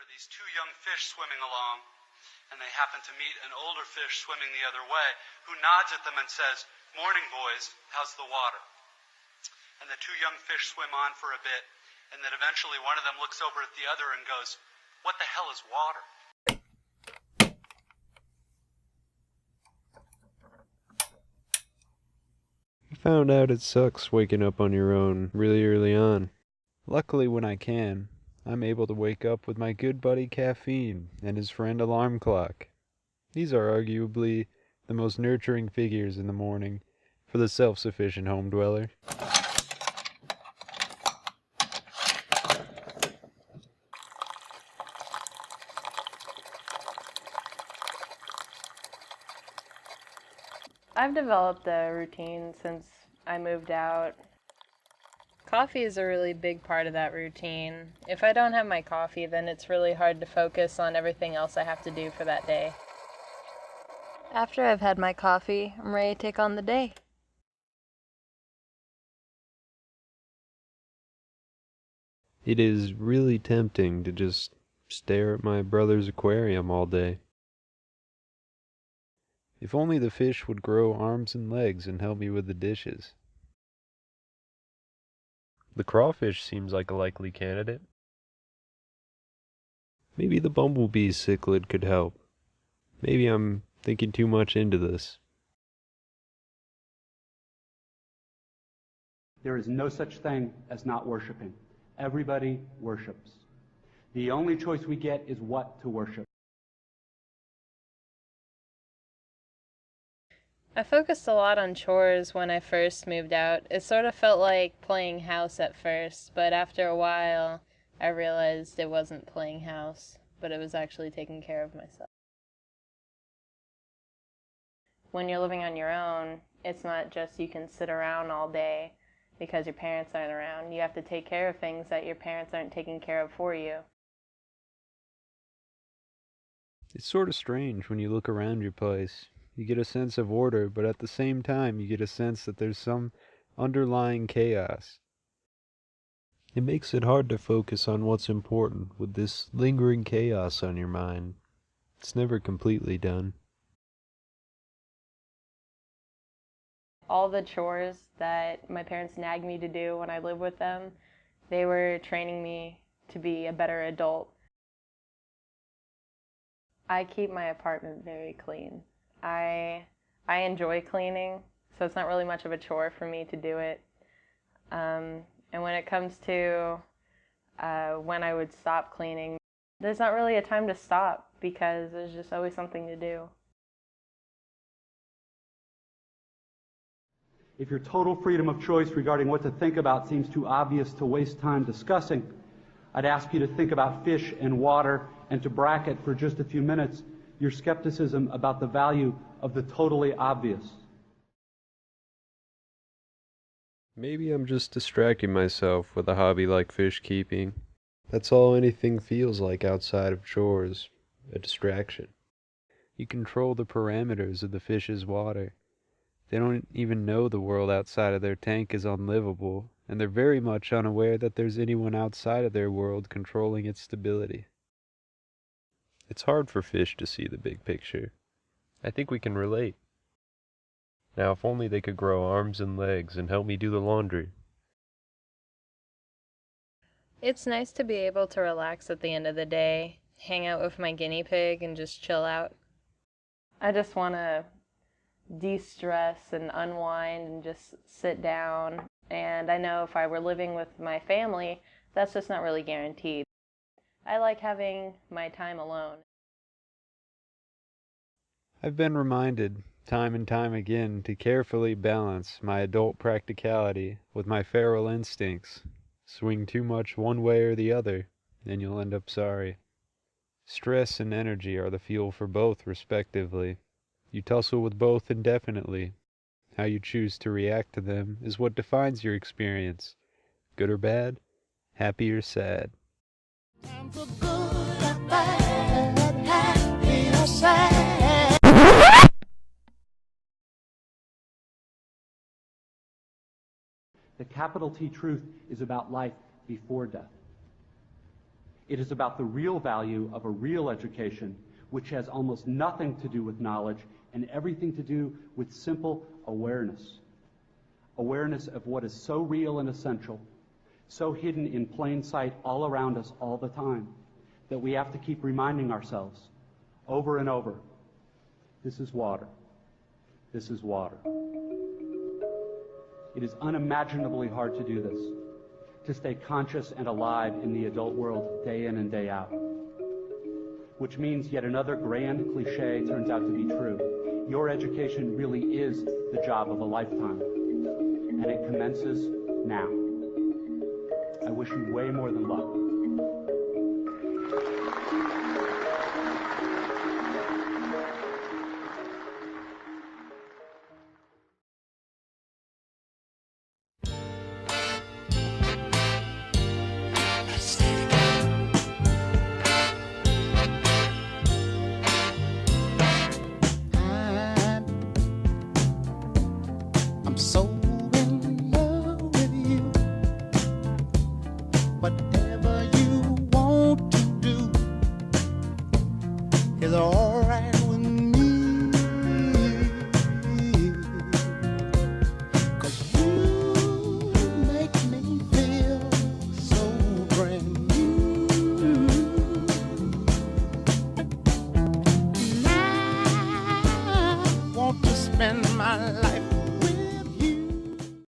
these two young fish swimming along, and they happen to meet an older fish swimming the other way, who nods at them and says, "Morning, boys, how's the water?" And the two young fish swim on for a bit, and then eventually one of them looks over at the other and goes, "What the hell is water?" I found out it sucks waking up on your own really early on. Luckily, when I can, I'm able to wake up with my good buddy Caffeine and his friend Alarm Clock. These are arguably the most nurturing figures in the morning for the self-sufficient home dweller. I've developed a routine since I moved out. Coffee is a really big part of that routine. If I don't have my coffee, then it's really hard to focus on everything else I have to do for that day. After I've had my coffee, I'm ready to take on the day. It is really tempting to just stare at my brother's aquarium all day. If only the fish would grow arms and legs and help me with the dishes. The crawfish seems like a likely candidate. Maybe the bumblebee cichlid could help. Maybe I'm thinking too much into this. There is no such thing as not worshiping. Everybody worships. The only choice we get is what to worship. I focused a lot on chores when I first moved out. It sort of felt like playing house at first, but after a while, I realized it wasn't playing house, but it was actually taking care of myself. When you're living on your own, it's not just you can sit around all day because your parents aren't around. You have to take care of things that your parents aren't taking care of for you. It's sort of strange when you look around your place. You get a sense of order, but at the same time you get a sense that there's some underlying chaos. It makes it hard to focus on what's important with this lingering chaos on your mind. It's never completely done. All the chores that my parents nagged me to do when I lived with them, they were training me to be a better adult. I keep my apartment very clean. I enjoy cleaning, so it's not really much of a chore for me to do it. And when it comes to when I would stop cleaning, there's not really a time to stop because there's just always something to do. If your total freedom of choice regarding what to think about seems too obvious to waste time discussing, I'd ask you to think about fish and water and to bracket for just a few minutes your skepticism about the value of the totally obvious. Maybe I'm just distracting myself with a hobby like fish keeping. That's all anything feels like outside of chores, a distraction. You control the parameters of the fish's water. They don't even know the world outside of their tank is unlivable, and they're very much unaware that there's anyone outside of their world controlling its stability. It's hard for fish to see the big picture. I think we can relate. Now, if only they could grow arms and legs and help me do the laundry. It's nice to be able to relax at the end of the day, hang out with my guinea pig and just chill out. I just want to de-stress and unwind and just sit down. And I know if I were living with my family, that's just not really guaranteed. I like having my time alone. I've been reminded, time and time again, to carefully balance my adult practicality with my feral instincts. Swing too much one way or the other, and you'll end up sorry. Stress and energy are the fuel for both, respectively. You tussle with both indefinitely. How you choose to react to them is what defines your experience. Good or bad, happy or sad. Time for good or bad, happy or sad. The capital T truth is about life before death. It is about the real value of a real education, which has almost nothing to do with knowledge and everything to do with simple awareness. Awareness of what is so real and essential, so hidden in plain sight all around us all the time, that we have to keep reminding ourselves over and over, this is water. This is water. It is unimaginably hard to do this, to stay conscious and alive in the adult world day in and day out. Which means yet another grand cliche turns out to be true. Your education really is the job of a lifetime, and it commences now. I wish you way more than luck. I'm so in love with you. Whatever you want to do is all